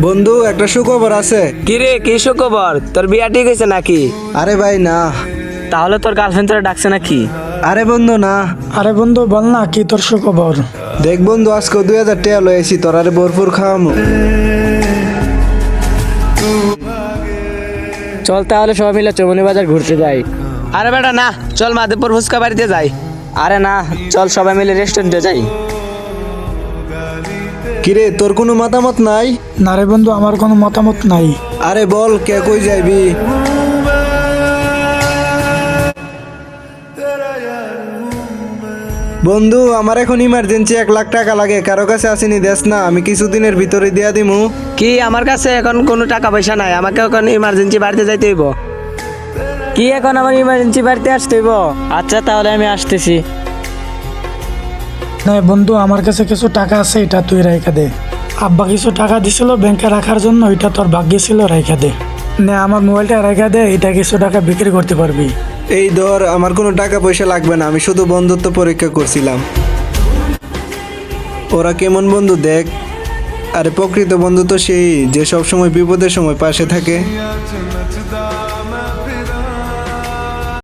বন্ধু একটা সুখবর আছে। কিরে কি সুখবর, তোর বিয়া ঠিক হয়েছে নাকি? আরে ভাই না। তাহলে তোর গার্লফ্রেন্ড তোরা ডাকছে নাকি? আরে বন্ধু না। আরে বন্ধু বল না কি তোর সুখবর? দেখ বন্ধু, আজকে 2000 টাকা লয়েছি, তোর আরে ভরপুর খাওয়ামো। চল তাহলে সবাই মিলে চৌমনি বাজার ঘুরতে যাই। আরে বেটা না, চল মাধবপুর ফুচকা বাড়িতে যাই। আরে না, চল সবাই মিলে রেস্টুরেন্টে যাই। কিরে তোর কোনো মতামত নাই? না রে বন্ধু, আমার কোনো মতামত নাই। আরে বল কে কই যাইবি? বন্ধু আমার এখন ইমার্জেন্সি 1 লাখ টাকা লাগে, কারো কাছে আসেনি দেশ না, আমি কিছুদিনের ভিতরে দিয়া দিমু। কি আমার কাছে এখন কোনো টাকা পয়সা নাই, আমাকে এখন ইমার্জেন্সি বাড়িতে যাইতে হইব। কি এখন আমার ইমার্জেন্সি বাড়িতে আসতে হইব? আচ্ছা তাহলে আমি আসতেছি। না বন্ধু, আমার কাছে কিছু টাকা আছে, এটা তুই রাইখা দে। আব্বা কিছু টাকা দিছিল ব্যাংকে রাখার জন্য, এটা তোর ভাগ্যে ছিল, রাইখা দে। না আমার মোবাইলটা রাইখা দে, এটা কিছু টাকা বিক্রি করতে পারবি। এই ধর, আমার কোনো টাকা পয়সা লাগবে না, আমি শুধু বন্ধুত্ব পরীক্ষা করছিলাম। ওরা কেমন বন্ধু দেখ। আরে প্রকৃত বন্ধু তো সেই যে সব সময় বিপদের সময় পাশে থাকে।